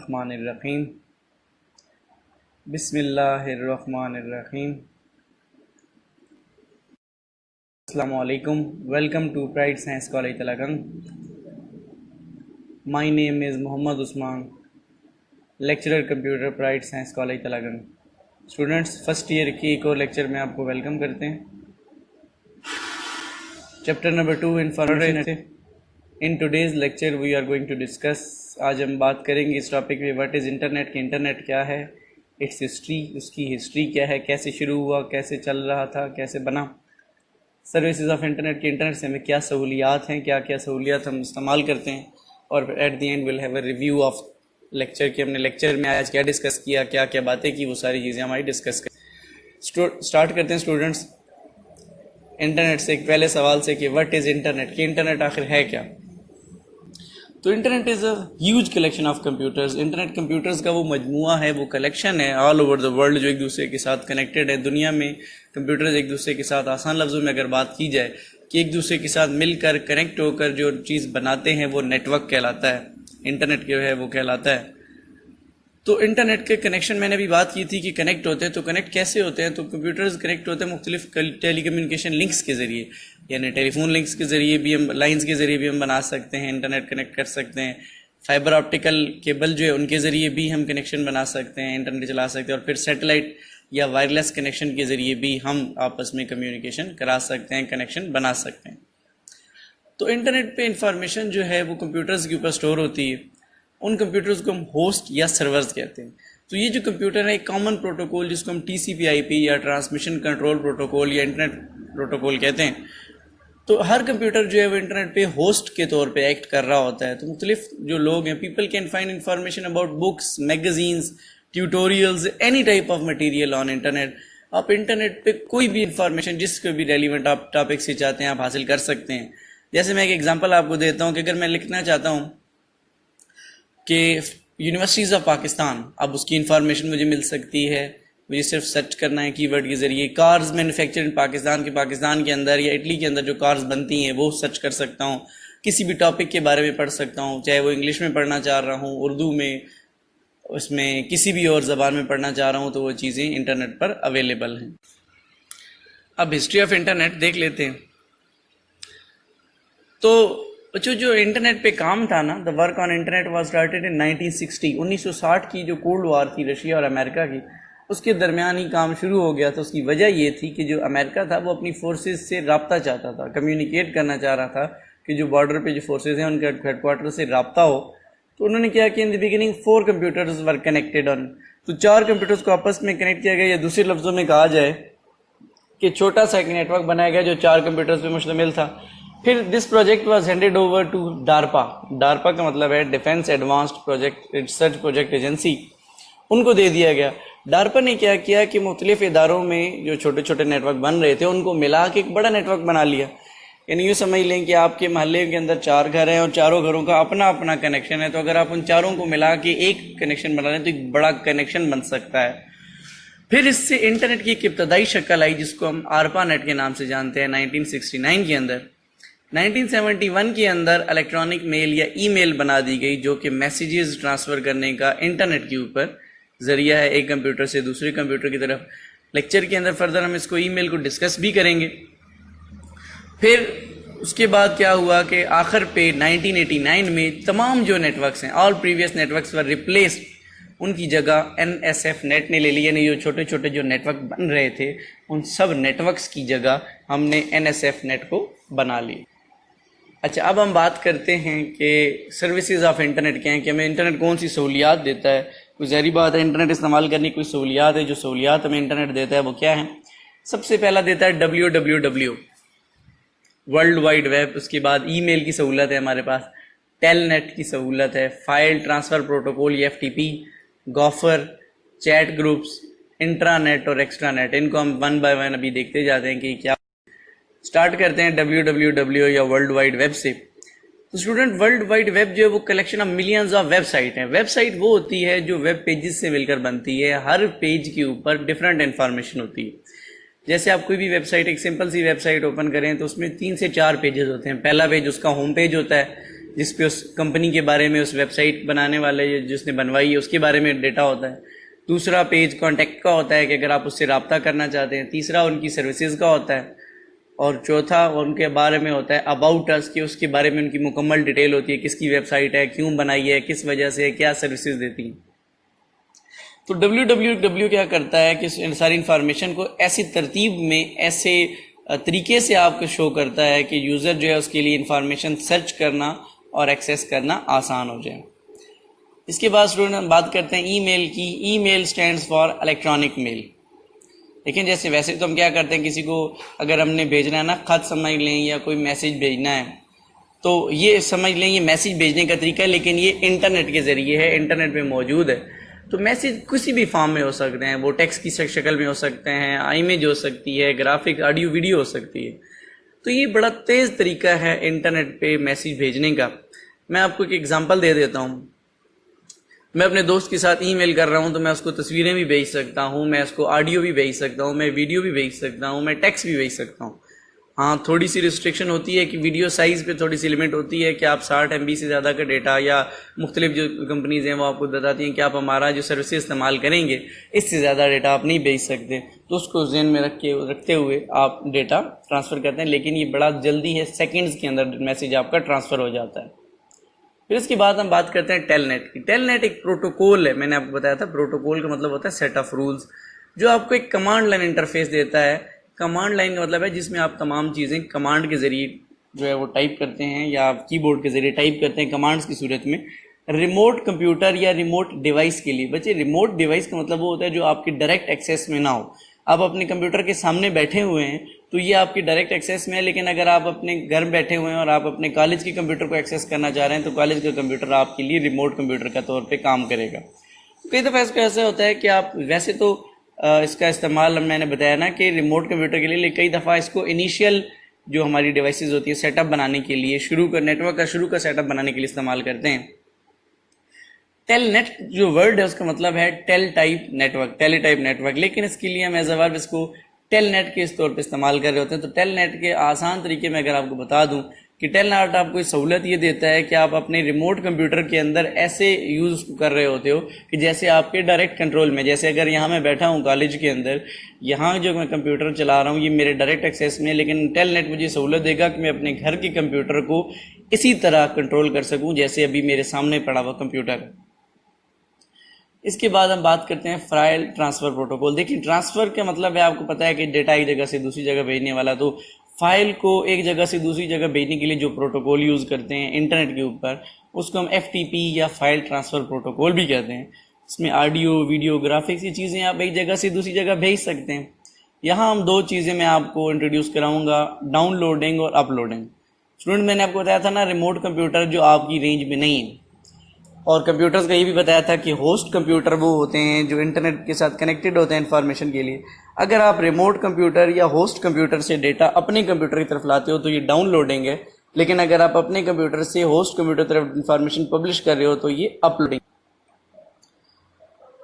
الرحمن الرحیم بسم اللہ الرحمن الرحیم السلام علیکم. Welcome to pride science college Talagang. My name is Muhammad Usman, lecturer computer, pride science college Talagang. Students, first year کی ایک اور لیکچر میں آپ کو ویلکم کرتے ہیں. Chapter number 2 information. In today's lecture we are going to discuss, آج ہم بات کریں گے اس ٹاپک پہ واٹ از انٹرنیٹ. کہ انٹرنیٹ کیا ہے, اٹس ہسٹری, اس کی ہسٹری کیا ہے, کیسے شروع ہوا, کیسے چل رہا تھا, کیسے بنا. سروسز آف انٹرنیٹ, کی انٹرنیٹ سے ہمیں کیا سہولیات ہیں, کیا کیا سہولیات ہم استعمال کرتے ہیں, اور at the end will have a review of lecture کہ ہم نے لیکچر میں آج کیا ڈسکس کیا, کیا کیا باتیں کی, وہ ساری چیزیں ہماری ڈسکس کریں. اسٹارٹ کرتے ہیں اسٹوڈنٹس انٹرنیٹ سے, ایک پہلے سوال سے کہ واٹ از انٹرنیٹ, کہ انٹرنیٹ آخر ہے کیا. تو internet is a huge collection of computers. Internet computers کا وہ مجموعہ ہے, وہ کلیکشن ہے آل اوور دا ورلڈ جو ایک دوسرے کے ساتھ کنیکٹڈ ہے. دنیا میں کمپیوٹرز ایک دوسرے کے ساتھ, آسان لفظوں میں اگر بات کی جائے, کہ ایک دوسرے کے ساتھ مل کر کنیکٹ ہو کر جو چیز بناتے ہیں وہ نیٹ ورک کہلاتا ہے, انٹرنیٹ جو ہے وہ کہلاتا ہے. تو انٹرنیٹ کے کنیکشن میں نے بھی بات کی تھی کہ کنیکٹ ہوتے ہیں, تو کنیکٹ کیسے ہوتے ہیں. تو کمپیوٹرز کنیکٹ ہوتے ہیں مختلف ٹیلی کمیونیکیشن لنکس کے ذریعے, یعنی ٹیلی فون لنکس کے ذریعے بھی ہم, لائنز کے ذریعے بھی ہم بنا سکتے ہیں, انٹرنیٹ کنیکٹ کر سکتے ہیں. فائبر آپٹیکل کیبل جو ہے ان کے ذریعے بھی ہم کنیکشن بنا سکتے ہیں, انٹرنیٹ چلا سکتے ہیں. اور پھر سیٹلائٹ یا وائرلیس کنیکشن کے ذریعے بھی ہم آپس میں کمیونیکیشن کرا سکتے ہیں, کنیکشن بنا سکتے ہیں. تو انٹرنیٹ پہ انفارمیشن جو ہے وہ کمپیوٹرز کے اوپر اسٹور ہوتی ہے. ان کمپیوٹرز کو ہم ہوسٹ یا سرورز کہتے ہیں. تو یہ جو کمپیوٹر ہے ایک کامن پروٹوکول جس کو ہم ٹی سی پی آئی پی یا ٹرانسمیشن کنٹرول پروٹوکول یا انٹرنیٹ پروٹوکول کہتے ہیں. تو ہر کمپیوٹر جو ہے وہ انٹرنیٹ پہ ہوسٹ کے طور پہ ایکٹ کر رہا ہوتا ہے. تو مختلف جو لوگ ہیں, people can find information about books, magazines, tutorials, any type of material on internet. آپ انٹرنیٹ پہ کوئی بھی انفارمیشن جس کو بھی ریلیونٹ آپ ٹاپک سے چاہتے ہیں آپ حاصل کر سکتے ہیں. جیسے میں ایک ایگزامپل آپ کو دیتا ہوں کہ اگر میں لکھنا چاہتا ہوں کہ یونیورسٹیز آف پاکستان, اب اس کی انفارمیشن مجھے مل سکتی ہے. مجھے صرف سرچ کرنا ہے کی ورڈ کے ذریعے. کارز مینوفیکچر ان پاکستان کے اندر یا اٹلی کے اندر جو کارز بنتی ہیں وہ سرچ کر سکتا ہوں. کسی بھی ٹاپک کے بارے میں پڑھ سکتا ہوں, چاہے وہ انگلش میں پڑھنا چاہ رہا ہوں, اردو میں, اس میں کسی بھی اور زبان میں پڑھنا چاہ رہا ہوں, تو وہ چیزیں انٹرنیٹ پر اویلیبل ہیں. اب ہسٹری آف انٹرنیٹ دیکھ لیتے ہیں. تو جو انٹرنیٹ پہ کام تھا نا, the work on internet was started in 1960. 1960 کی جو کولڈ وار تھی رشیا اور امریکہ کی, اس کے درمیان ہی کام شروع ہو گیا تھا. اس کی وجہ یہ تھی کہ جو امریکہ تھا وہ اپنی فورسز سے رابطہ چاہتا تھا, کمیونیکیٹ کرنا چاہ رہا تھا کہ جو بارڈر پہ جو فورسز ہیں ان کے ہیڈ کوارٹر سے رابطہ ہو. تو انہوں نے کیا کہ in the beginning 4 computers were connected on. تو 4 کمپیوٹرز کو آپس میں کنیکٹ کیا گیا, یا دوسرے لفظوں میں کہا جائے کہ چھوٹا سا ایک نیٹ ورک بنایا گیا جو 4 کمپیوٹرز پہ مشتمل تھا. پھر this project was handed over to DARPA. DARPA کا مطلب ہے defence advanced project research project agency. ان کو دے دیا گیا. ڈارپا نے کیا کیا کہ مختلف اداروں میں جو چھوٹے چھوٹے نیٹ ورک بن رہے تھے ان کو ملا کے ایک بڑا نیٹ ورک بنا لیا. یعنی یوں سمجھ لیں کہ آپ کے محلے کے اندر 4 گھر ہیں اور چاروں گھروں کا اپنا اپنا کنیکشن ہے. تو اگر آپ ان چاروں کو ملا کے ایک کنیکشن بنا لیں تو ایک بڑا کنیکشن بن سکتا ہے. پھر اس سے انٹرنیٹ کی ایک ابتدائی شکل آئی جس کو ہم آرپا نیٹ کے نام سے جانتے ہیں 1969 کے اندر. 1971 کے اندر الیکٹرانک میل یا ای میل بنا دی گئی جو کہ میسیجز ٹرانسفر کرنے کا انٹرنیٹ کے اوپر ذریعہ ہے, ایک کمپیوٹر سے دوسرے کمپیوٹر کی طرف. لیکچر کے اندر فردر ہم اس کو ای میل کو ڈسکس بھی کریں گے. پھر اس کے بعد کیا ہوا کہ آخر پہ 1989 میں تمام جو نیٹ ورکس ہیں, آل پریویس نیٹ ورکس ور ریپلیسڈ, ان کی جگہ NSF نیٹ نے لے لی. یعنی جو چھوٹے چھوٹے جو نیٹ ورک بن رہے تھے ان سب نیٹ ورکس کی جگہ ہم نے NSF نیٹ کو بنا لی. اچھا, اب ہم بات کرتے ہیں کہ سروسز آف انٹرنیٹ کیا ہیں, کہ ہمیں انٹرنیٹ کون سی سہولیات دیتا ہے. کوئی ظاہری بات ہے انٹرنیٹ استعمال کرنے کی کوئی سہولیات ہے. جو سہولیات ہمیں انٹرنیٹ دیتا ہے وہ کیا ہیں. سب سے پہلا دیتا ہے WWW, ورلڈ وائڈ ویب. اس کے بعد ای میل کی سہولت ہے ہمارے پاس, ٹیل نیٹ کی سہولت ہے, فائل ٹرانسفر پروٹوکول یا FTP, gopher, chat groups, intranet اور ایکسٹرا نیٹ. ان کو ہم 1 بائی 1 ابھی دیکھتے جاتے ہیں کہ کیا. اسٹارٹ کرتے ہیں WWW یا ورلڈ وائڈ ویب سے. تو اسٹوڈنٹ, ورلڈ وائڈ ویب جو ہے وہ collection of millions of website ہیں. ویب سائٹ وہ ہوتی ہے جو ویب پیجز سے مل کر بنتی ہے. ہر پیج کے اوپر ڈفرینٹ انفارمیشن ہوتی ہے. جیسے آپ کوئی بھی ویب سائٹ, ایک سمپل سی ویب سائٹ اوپن کریں تو اس میں 3 سے 4 پیجز ہوتے ہیں. پہلا پیج اس کا ہوم پیج ہوتا ہے, جس پہ اس کمپنی کے بارے میں، اس ویب سائٹ بنانے والے جس نے بنوائی ہے اس کے بارے میں ڈیٹا ہوتا ہے. دوسرا پیج کانٹیکٹ کا ہوتا ہے کہ اگر آپ اس سے رابطہ کرنا چاہتے ہیں. تیسرا ان کی سروسز کا ہوتا ہے. اور چوتھا ان کے بارے میں ہوتا ہے اباؤٹ اس، کہ اس کے بارے میں ان کی مکمل ڈیٹیل ہوتی ہے، کس کی ویب سائٹ ہے، کیوں بنائی ہے، کس وجہ سے، کیا سروسز دیتی ہیں. تو www کیا کرتا ہے کہ ساری انفارمیشن کو ایسی ترتیب میں، ایسے طریقے سے آپ کو شو کرتا ہے کہ یوزر جو ہے اس کے لیے انفارمیشن سرچ کرنا اور ایکسیس کرنا آسان ہو جائے. اس کے بعد اسٹوڈنٹ بات کرتے ہیں ای میل کی. ای میل اسٹینڈس فار الیکٹرانک میل. لیکن جیسے ویسے تو ہم کیا کرتے ہیں، کسی کو اگر ہم نے بھیجنا ہے نا، خط سمجھ لیں یا کوئی میسیج بھیجنا ہے تو یہ سمجھ لیں یہ میسیج بھیجنے کا طریقہ ہے، لیکن یہ انٹرنیٹ کے ذریعے ہے، انٹرنیٹ پہ موجود ہے. تو میسیج کسی بھی فارم میں ہو سکتے ہیں، وہ ٹیکسٹ کی شکل میں ہو سکتے ہیں، امیج ہو سکتی ہے، گرافک، آڈیو، ویڈیو ہو سکتی ہے. تو یہ بڑا تیز طریقہ ہے انٹرنیٹ پہ میسیج بھیجنے کا. میں آپ کو ایک ایگزامپل دے دیتا ہوں. میں اپنے دوست کے ساتھ ای میل کر رہا ہوں تو میں اس کو تصویریں بھی بھیج سکتا ہوں، میں اس کو آڈیو بھی بھیج سکتا ہوں، میں ویڈیو بھی بھیج سکتا ہوں، میں ٹیکسٹ بھی بھیج سکتا ہوں. ہاں تھوڑی سی ریسٹرکشن ہوتی ہے کہ ویڈیو سائز پہ تھوڑی سی لمٹ ہوتی ہے کہ آپ 60 MB سے زیادہ کا ڈیٹا، یا مختلف جو کمپنیز ہیں وہ آپ کو بتاتی ہیں کہ آپ ہمارا جو سروسز استعمال کریں گے اس سے زیادہ ڈیٹا آپ نہیں بھیج سکتے. تو اس کو ذہن میں رکھتے ہوئے آپ ڈیٹا ٹرانسفر کرتے ہیں. لیکن یہ بڑا جلدی ہے، سیکنڈز کے اندر میسیج آپ کا ٹرانسفر ہو جاتا ہے. پھر اس کے بعد ہم بات کرتے ہیں ٹیل نیٹ کی. ٹیل نیٹ ایک پروٹوکول ہے. میں نے آپ کو بتایا تھا پروٹوکول کا مطلب ہوتا ہے سیٹ آف رولز، جو آپ کو ایک کمانڈ لائن انٹرفیس دیتا ہے. کمانڈ لائن کا مطلب ہے جس میں آپ تمام چیزیں کمانڈ کے ذریعے جو ہے وہ ٹائپ کرتے ہیں، یا آپ کی بورڈ کے ذریعے ٹائپ کرتے ہیں کمانڈز کی صورت میں، ریموٹ کمپیوٹر یا ریموٹ ڈیوائس کے لیے. بچے ریموٹ ڈیوائس کا مطلب وہ ہوتا ہے جو آپ کے ڈائریکٹ ایکسیس میں نہ ہو. آپ اپنے کمپیوٹر کے سامنے بیٹھے ہوئے ہیں تو یہ آپ کی ڈائریکٹ ایکسیس میں ہے، لیکن اگر آپ اپنے گھر بیٹھے ہوئے ہیں اور آپ اپنے کالج کے کمپیوٹر کو ایکسیس کرنا چاہ رہے ہیں تو کالج کا کمپیوٹر آپ کے لیے ریموٹ کمپیوٹر کا طور پہ کام کرے گا. کئی دفعہ اس کا ایسا ہوتا ہے کہ آپ ویسے تو اس کا استعمال میں نے بتایا نا کہ ریموٹ کمپیوٹر کے لیے، لیکن کئی دفعہ اس کو انیشیل جو ہماری ڈیوائسز ہوتی ہے سیٹ اپ بنانے کے لیے، نیٹ ورک کا شروع کا سیٹ اپ بنانے کے لیے استعمال کرتے ہیں. ٹیل نیٹ جو ورڈ ہے اس کا مطلب ہے ٹیل ٹائپ نیٹ ورک، ٹیلی ٹائپ نیٹ ورک، لیکن اس کے لیے ہم ایز اے ورب اس کو ٹیل نیٹ کے اس طور پہ استعمال کر رہے ہوتے ہیں. تو ٹیل نیٹ کے آسان طریقے میں اگر آپ کو بتا دوں کہ ٹیل نیٹ آپ کو سہولت یہ دیتا ہے کہ آپ اپنے ریموٹ کمپیوٹر کے اندر ایسے یوز کر رہے ہوتے ہو کہ جیسے آپ کے ڈائریکٹ کنٹرول میں، جیسے اگر یہاں میں بیٹھا ہوں کالج کے اندر، یہاں جو میں کمپیوٹر چلا رہا ہوں یہ میرے ڈائریکٹ ایکسیس میں، لیکن ٹیل نیٹ مجھے سہولت دے گا کہ میں اپنے گھر کے کمپیوٹر کو اسی طرح کنٹرول کر سکوں جیسے ابھی میرے سامنے پڑا ہوا کمپیوٹر. اس کے بعد ہم بات کرتے ہیں فائل ٹرانسفر پروٹوکول. دیکھیں ٹرانسفر کا مطلب ہے، آپ کو پتا ہے کہ ڈیٹا ایک جگہ سے دوسری جگہ بھیجنے والا. تو فائل کو ایک جگہ سے دوسری جگہ بھیجنے کے لیے جو پروٹوکول یوز کرتے ہیں انٹرنیٹ کے اوپر، اس کو ہم FTP یا فائل ٹرانسفر پروٹوکول بھی کہتے ہیں. اس میں آڈیو، ویڈیو، گرافکس کی چیزیں آپ ایک جگہ سے دوسری جگہ بھیج سکتے ہیں. یہاں ہم دو چیزیں میں آپ کو انٹروڈیوس کراؤں گا، ڈاؤن لوڈنگ اور اپ لوڈنگ. اسٹوڈنٹ میں نے آپ کو بتایا تھا نا ریموٹ کمپیوٹر جو آپ کی رینج میں نہیں ہے، اور کمپیوٹرز کا یہ بھی بتایا تھا کہ ہوسٹ کمپیوٹر وہ ہوتے ہیں جو انٹرنیٹ کے ساتھ کنیکٹڈ ہوتے ہیں انفارمیشن کے لیے. اگر آپ ریموٹ کمپیوٹر یا ہوسٹ کمپیوٹر سے ڈیٹا اپنے کمپیوٹر کی طرف لاتے ہو تو یہ ڈاؤن لوڈنگ ہے، لیکن اگر آپ اپنے کمپیوٹر سے ہوسٹ کمپیوٹر طرف انفارمیشن پبلش کر رہے ہو تو یہ اپ لوڈنگ.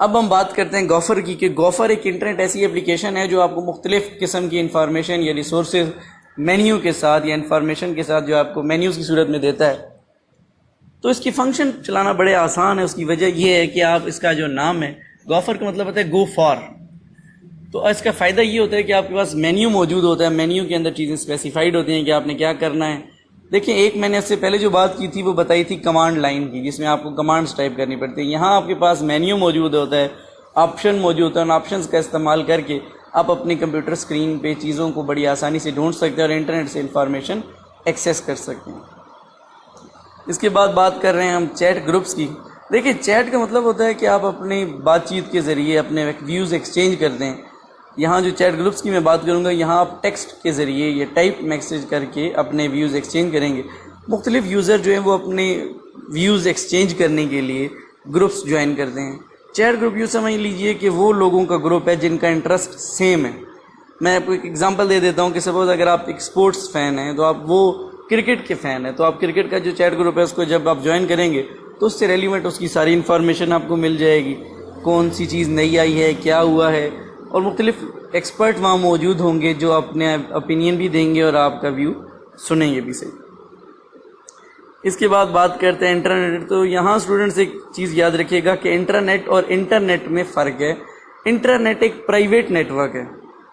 اب ہم بات کرتے ہیں گوفر کی، کہ گوفر ایک انٹرنیٹ ایسی اپلیکیشن ہے جو آپ کو مختلف قسم کی انفارمیشن یا ریسورسز مینیو کے ساتھ یا انفارمیشن کے ساتھ جو آپ کو مینیوز کی صورت میں دیتا ہے. تو اس کی فنکشن چلانا بڑے آسان ہے. اس کی وجہ یہ ہے کہ آپ اس کا جو نام ہے گوفر کا مطلب ہوتا ہے گو فار. تو اس کا فائدہ یہ ہوتا ہے کہ آپ کے پاس مینیو موجود ہوتا ہے، مینیو کے اندر چیزیں اسپیسیفائڈ ہوتی ہیں کہ آپ نے کیا کرنا ہے. دیکھیں ایک میں نے اس سے پہلے جو بات کی تھی وہ بتائی تھی کمانڈ لائن کی، جس میں آپ کو کمانڈز ٹائپ کرنی پڑتی ہیں. یہاں آپ کے پاس مینیو موجود ہوتا ہے، آپشن موجود ہوتا ہے، ان آپشنز کا استعمال کر کے آپ اپنے کمپیوٹر اسکرین پہ چیزوں کو بڑی آسانی سے ڈھونڈ سکتے ہیں اور انٹرنیٹ سے انفارمیشن ایکسیس کر سکتے ہیں. اس کے بعد بات کر رہے ہیں ہم چیٹ گروپس کی. دیکھیں چیٹ کا مطلب ہوتا ہے کہ آپ اپنی بات چیت کے ذریعے اپنے ویوز ایکسچینج کرتے ہیں. یہاں جو چیٹ گروپس کی میں بات کروں گا، یہاں آپ ٹیکسٹ کے ذریعے یا ٹائپ میسیج کر کے اپنے ویوز ایکسچینج کریں گے. مختلف یوزر جو ہیں وہ اپنے ویوز ایکسچینج کرنے کے لیے گروپس جوائن کرتے ہیں. چیٹ گروپ یوں سمجھ لیجئے کہ وہ لوگوں کا گروپ ہے جن کا انٹرسٹ سیم ہے. میں آپ کو ایک ایگزامپل دے دیتا ہوں کہ سپوز اگر آپ ایک اسپورٹس فین ہیں تو آپ وہ کرکٹ کے فین ہیں، تو آپ کرکٹ کا جو چیٹ گروپ ہے اس کو جب آپ جوائن کریں گے تو اس سے ریلیونٹ اس کی ساری انفارمیشن آپ کو مل جائے گی، کون سی چیز نئی آئی ہے، کیا ہوا ہے، اور مختلف ایکسپرٹ وہاں موجود ہوں گے جو اپنے اوپینین بھی دیں گے اور آپ کا ویو سنیں گے بھی صحیح. اس کے بعد بات کرتے ہیں انٹرنیٹ. تو یہاں اسٹوڈنٹس ایک چیز یاد رکھیے گا کہ انٹرنیٹ اور انٹرنیٹ میں فرق ہے. انٹرنیٹ ایک پرائیویٹ نیٹ ورک ہے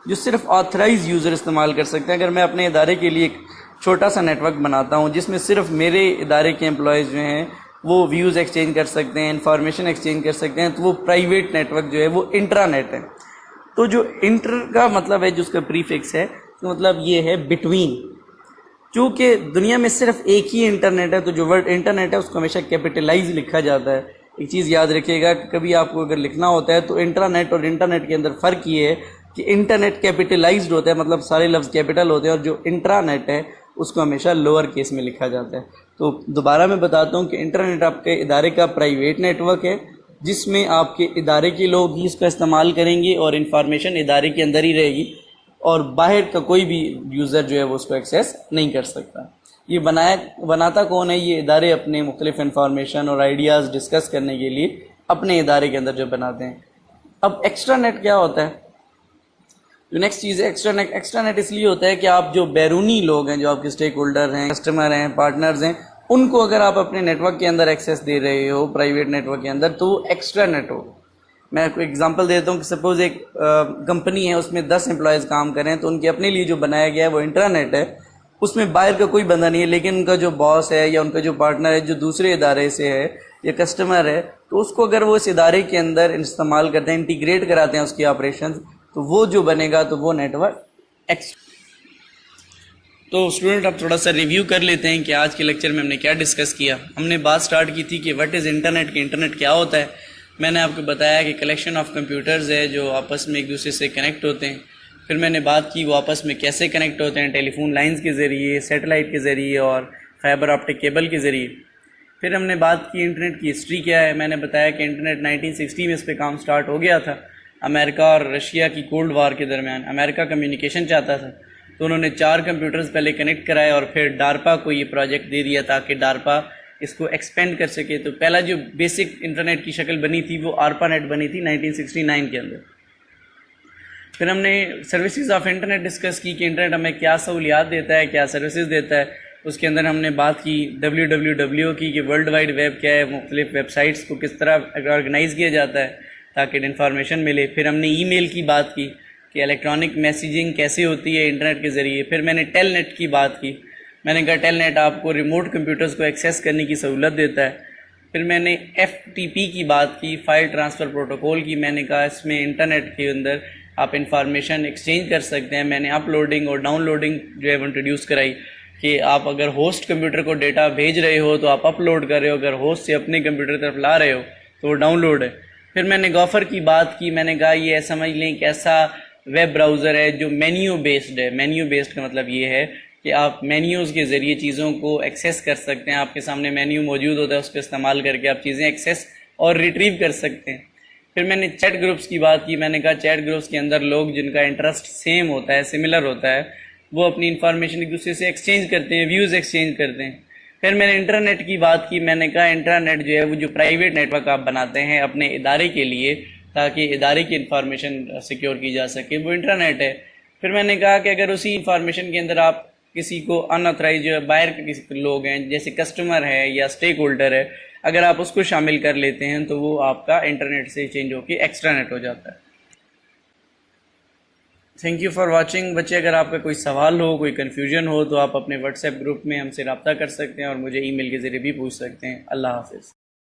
جو صرف آتھرائز یوزر استعمال کر سکتے ہیں. اگر میں اپنے ادارے کے لیے ایک چھوٹا سا نیٹ ورک بناتا ہوں جس میں صرف میرے ادارے کے امپلائیز جو ہیں وہ ویوز ایکسچینج کر سکتے ہیں, انفارمیشن ایکسچینج کر سکتے ہیں, تو وہ پرائیویٹ نیٹ ورک جو ہے وہ انٹرانیٹ ہے. تو جو انٹر کا مطلب ہے, جو اس کا پریفکس ہے, تو مطلب یہ ہے بٹوین. چونکہ دنیا میں صرف ایک ہی انٹرنیٹ ہے تو جو ورڈ انٹرنیٹ ہے اس کو ہمیشہ کیپیٹلائز لکھا جاتا ہے. ایک چیز یاد رکھیے گا کہ کبھی آپ کو اگر لکھنا ہوتا ہے تو انٹرنیٹ اور انٹرنیٹ کے اندر فرق یہ ہے کہ انٹرنیٹ کیپیٹلائزڈ ہوتا ہے, مطلب سارے لفظ کیپیٹل ہوتے ہیں, اور جو انٹرانیٹ ہے اس کو ہمیشہ لوور کیس میں لکھا جاتا ہے. تو دوبارہ میں بتاتا ہوں کہ انٹرنیٹ آپ کے ادارے کا پرائیویٹ نیٹ ورک ہے جس میں آپ کے ادارے کے لوگ ہی اس کا استعمال کریں گے اور انفارمیشن ادارے کے اندر ہی رہے گی, اور باہر کا کوئی بھی یوزر جو ہے وہ اس کو ایکسیس نہیں کر سکتا. یہ بناتا کون ہے؟ یہ ادارے اپنے مختلف انفارمیشن اور آئیڈیاز ڈسکس کرنے کے لیے اپنے ادارے کے اندر جو بناتے ہیں. اب ایکسٹرا نیٹ کیا ہوتا ہے؟ جو نیکسٹ چیز ہے ایکسٹرا نیٹ اس لیے ہوتا ہے کہ آپ جو بیرونی لوگ ہیں, جو آپ کے اسٹیک ہولڈر ہیں, کسٹمر ہیں, پارٹنرز ہیں, ان کو اگر آپ اپنے نیٹ ورک کے اندر ایکسیس دے رہے ہو پرائیویٹ نیٹ ورک کے اندر, تو وہ ایکسٹرا نیٹ ہو. میں آپ کو ایگزامپل دیتا ہوں کہ سپوز ایک کمپنی ہے, اس میں 10 امپلائیز کام کریں, تو ان کے اپنے لیے جو بنایا گیا ہے وہ انٹرنیٹ ہے. اس میں باہر کا کوئی بندہ نہیں ہے, لیکن ان کا جو باس ہے یا ان کا جو پارٹنر ہے جو دوسرے ادارے سے ہے یا کسٹمر ہے, تو اس کو اگر وہ اس ادارے کے اندر استعمال کرتے ہیں, انٹیگریٹ کراتے ہیں اس کی آپریشنز, تو وہ جو بنے گا تو وہ نیٹ ورک ایکس. تو اسٹوڈنٹ اب تھوڑا سا ریویو کر لیتے ہیں کہ آج کے لیکچر میں ہم نے کیا ڈسکس کیا. ہم نے بات سٹارٹ کی تھی کہ وٹ از انٹرنیٹ, کہ انٹرنیٹ کیا ہوتا ہے. میں نے آپ کو بتایا کہ کلیکشن آف کمپیوٹرز ہے جو آپس میں ایک دوسرے سے کنیکٹ ہوتے ہیں. پھر میں نے بات کی وہ آپس میں کیسے کنیکٹ ہوتے ہیں, ٹیلی فون لائنز کے ذریعے, سیٹلائٹ کے ذریعے اور فائبر آپٹک کیبل کے ذریعے. پھر ہم نے بات کی انٹرنیٹ کی ہسٹری کیا ہے. میں نے بتایا کہ انٹرنیٹ 1960 میں اس پہ کام سٹارٹ ہو گیا تھا. امریکہ اور رشیا کی کولڈ وار کے درمیان امریکہ کمیونیکیشن چاہتا تھا, تو انہوں نے 4 کمپیوٹرز پہلے کنیکٹ کرائے اور پھر ڈارپا کو یہ پروجیکٹ دے دیا تاکہ ڈارپا اس کو ایکسپینڈ کر سکے. تو پہلا جو بیسک انٹرنیٹ کی شکل بنی تھی وہ آرپا نیٹ بنی تھی 1969 کے اندر. پھر ہم نے سروسز آف انٹرنیٹ ڈسکس کی کہ انٹرنیٹ ہمیں کیا سہولیات دیتا ہے, کیا سروسز دیتا ہے. اس کے اندر ہم نے بات کی WWW کی کہ ورلڈ وائڈ ویب کیا ہے, مختلف ویب سائٹس کو کس طرح آرگنائز کیا جاتا ہے تاکہ انفارمیشن ملے. پھر ہم نے ای میل کی بات کی کہ الیکٹرانک میسیجنگ کیسے ہوتی ہے انٹرنیٹ کے ذریعے. پھر میں نے ٹیل نیٹ کی بات کی. میں نے کہا ٹیل نیٹ آپ کو ریموٹ کمپیوٹرز کو ایکسیس کرنے کی سہولت دیتا ہے. پھر میں نے FTP کی بات کی, فائل ٹرانسفر پروٹوکول کی. میں نے کہا اس میں انٹرنیٹ کے اندر آپ انفارمیشن ایکسچینج کر سکتے ہیں. میں نے اپ لوڈنگ اور ڈاؤن لوڈنگ جو ہے وہ انٹروڈیوس کرائی کہ آپ اگر ہوسٹ کمپیوٹر کو ڈیٹا بھیج رہے ہو تو آپ اپ لوڈ کر رہے ہو, اگر ہوسٹ سے اپنے کمپیوٹر طرف لا رہے ہو تو وہ ڈاؤن لوڈ ہے. پھر میں نے گوفر کی بات کی. میں نے کہا یہ سمجھ لیں کہ ایسا ویب براؤزر ہے جو مینیو بیسڈ ہے. مینیو بیسڈ کا مطلب یہ ہے کہ آپ مینیوز کے ذریعے چیزوں کو ایکسیس کر سکتے ہیں. آپ کے سامنے مینیو موجود ہوتا ہے, اس کو استعمال کر کے آپ چیزیں ایکسیس اور ریٹریو کر سکتے ہیں. پھر میں نے چیٹ گروپس کی بات کی. میں نے کہا چیٹ گروپس کے اندر لوگ جن کا انٹرسٹ سیم ہوتا ہے, سملر ہوتا ہے, وہ اپنی انفارمیشن ایک دوسرے سے ایکسچینج کرتے ہیں, ویوز ایکسچینج کرتے ہیں. پھر میں نے انٹرنیٹ کی بات کی. میں نے کہا انٹرنیٹ جو ہے وہ جو پرائیویٹ نیٹ ورک آپ بناتے ہیں اپنے ادارے کے لیے تاکہ ادارے کی انفارمیشن سیکیور کی جا سکے, وہ انٹرنیٹ ہے. پھر میں نے کہا کہ اگر اسی انفارمیشن کے اندر آپ کسی کو ان آتھرائز جو ہے باہر کے کسی لوگ ہیں جیسے کسٹمر ہے یا اسٹیک ہولڈر ہے, اگر آپ اس کو شامل کر لیتے ہیں تو وہ آپ کا انٹرنیٹ سے چینج ہو کے ایکسٹرا نیٹ ہو جاتا ہے. Thank you for watching. بچے اگر آپ کا کوئی سوال ہو, کوئی کنفیوژن ہو تو آپ اپنے واٹس ایپ گروپ میں ہم سے رابطہ کر سکتے ہیں اور مجھے ای میل کے ذریعے بھی پوچھ سکتے ہیں. اللہ حافظ.